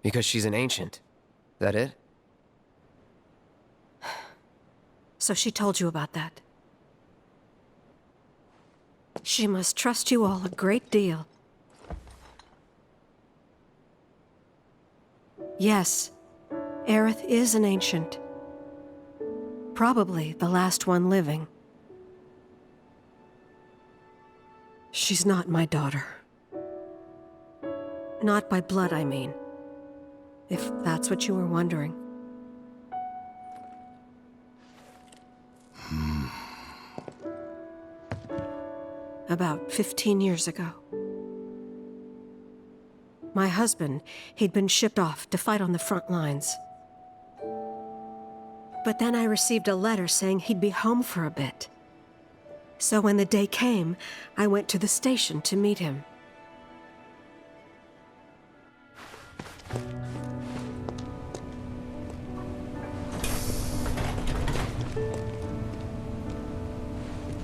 Because she's an ancient. That it? So she told you about that. She must trust you all a great deal. Yes, Aerith is an ancient. Probably the last one living. She's not my daughter. Not by blood, I mean. If that's what you were wondering. About 15 years ago. My husband, he'd been shipped off to fight on the front lines. But then I received a letter saying he'd be home for a bit. So when the day came, I went to the station to meet him.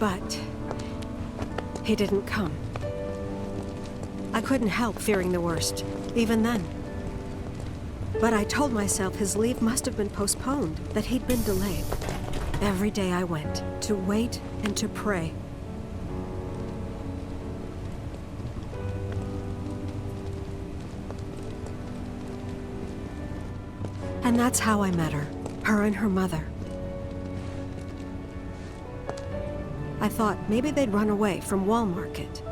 But he didn't come. I couldn't help fearing the worst, even then. But I told myself his leave must have been postponed, that he'd been delayed. Every day I went, to wait and to pray. And that's how I met her and her mother. I thought maybe they'd run away from Wall Market,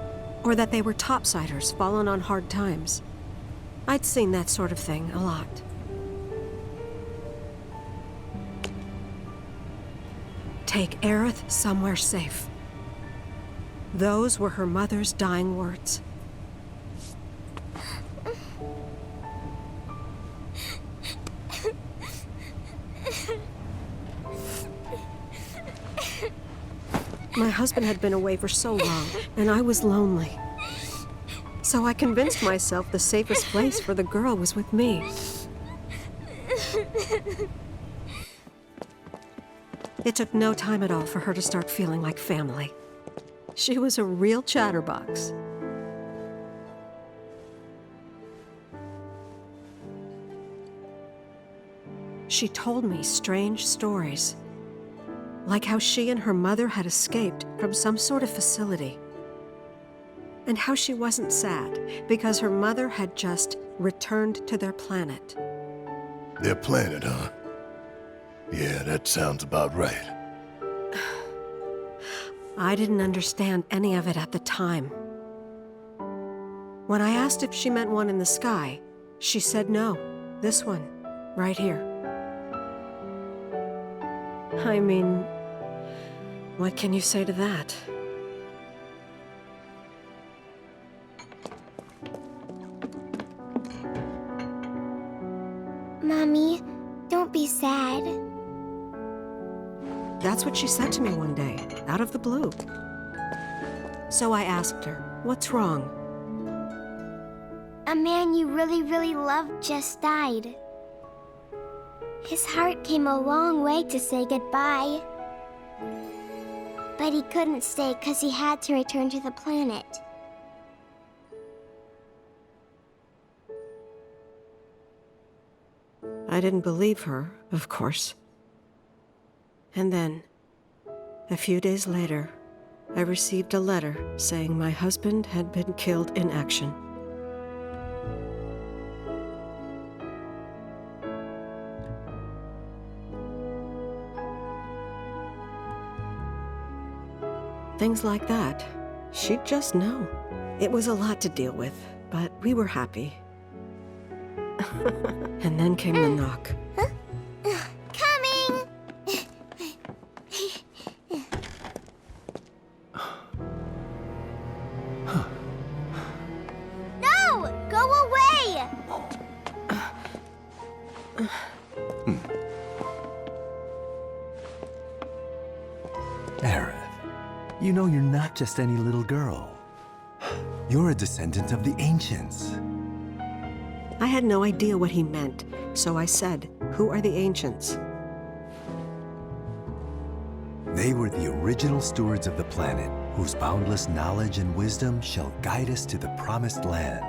or that they were topsiders fallen on hard times. I'd seen that sort of thing a lot. Take Aerith somewhere safe. Those were her mother's dying words. My husband had been away for so long, and I was lonely. So I convinced myself the safest place for the girl was with me. It took no time at all for her to start feeling like family. She was a real chatterbox. She told me strange stories. Like how she and her mother had escaped from some sort of facility. And how she wasn't sad because her mother had just returned to their planet. Their planet, huh? Yeah, that sounds about right. I didn't understand any of it at the time. When I asked if she meant one in the sky, she said no. This one, right here. I mean, what can you say to that? Mommy, don't be sad. That's what she said to me one day, out of the blue. So I asked her, what's wrong? A man you really, really loved just died. His heart came a long way to say goodbye. But he couldn't stay because he had to return to the planet. I didn't believe her, of course. And then, a few days later, I received a letter saying my husband had been killed in action. Things like that, she'd just know. It was a lot to deal with, but we were happy. And then came the knock. Coming! No! Go away! Aerith, you know you're not just any little girl. You're a descendant of the ancients. I had no idea what he meant, so I said, "Who are the ancients?" They were the original stewards of the planet, whose boundless knowledge and wisdom shall guide us to the promised land.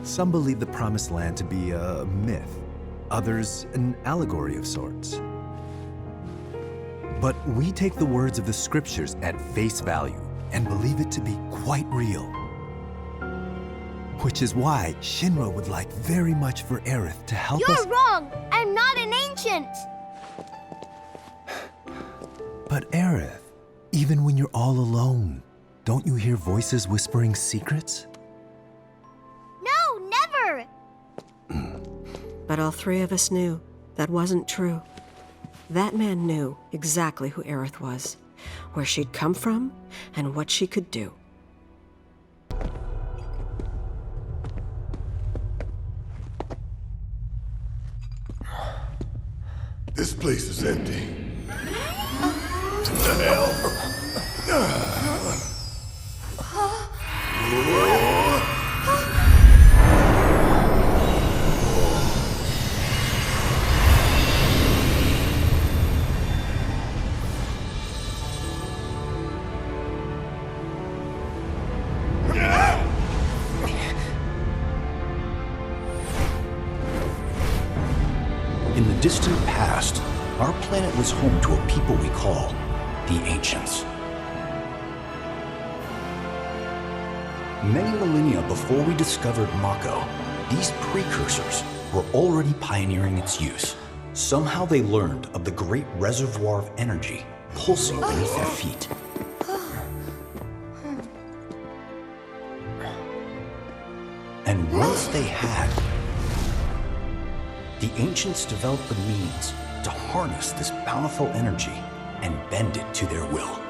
Some believe the Promised Land to be a myth, others an allegory of sorts. But we take the words of the scriptures at face value and believe it to be quite real. Which is why Shinra would like very much for Aerith to help us. You're wrong! I'm not an ancient! But Aerith, even when you're all alone, don't you hear voices whispering secrets? No, never! But all three of us knew that wasn't true. That man knew exactly who Aerith was, where she'd come from, and what she could do. This place is empty. What the hell? In the distant past, our planet was home to a people we call the Ancients. Many millennia before we discovered Mako, these precursors were already pioneering its use. Somehow they learned of the great reservoir of energy pulsing beneath their feet. And once they had, the Ancients developed the means to harness this bountiful energy and bend it to their will.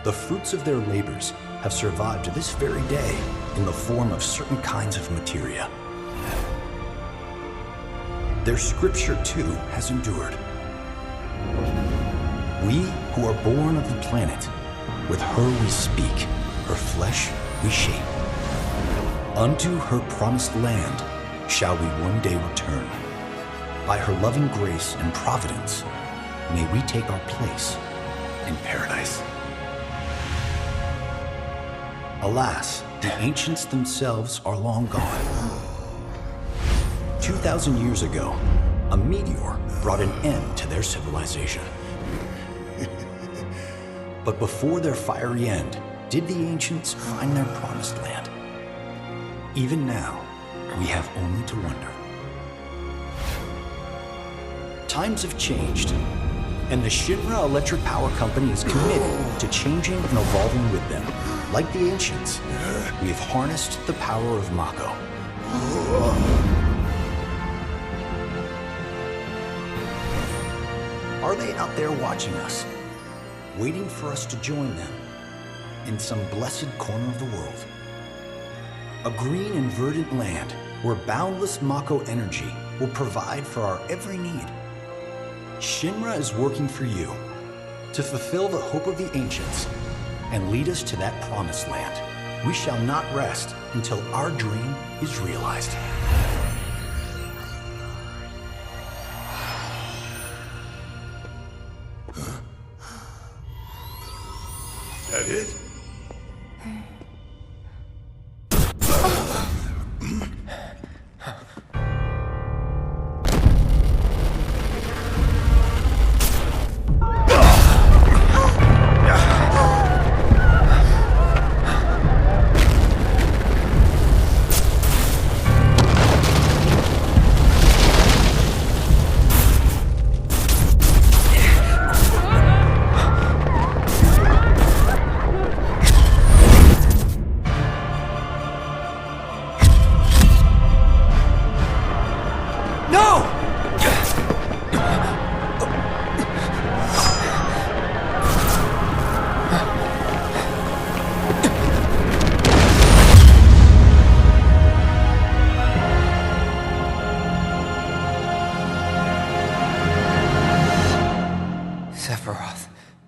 The fruits of their labors have survived to this very day in the form of certain kinds of materia. Their scripture, too, has endured. We who are born of the planet, with her we speak, her flesh we shape. Unto her promised land shall we one day return. By her loving grace and providence, may we take our place in paradise. Alas, the Ancients themselves are long gone. 2,000 years ago, a meteor brought an end to their civilization. But before their fiery end, did the Ancients find their promised land? Even now, we have only to wonder. Times have changed, and the Shinra Electric Power Company is committed to changing and evolving with them. Like the Ancients, we have harnessed the power of Mako. Are they out there watching us, waiting for us to join them in some blessed corner of the world? A green and verdant land where boundless Mako energy will provide for our every need. Shinra is working for you to fulfill the hope of the Ancients and lead us to that promised land. We shall not rest until our dream is realized. That it? No!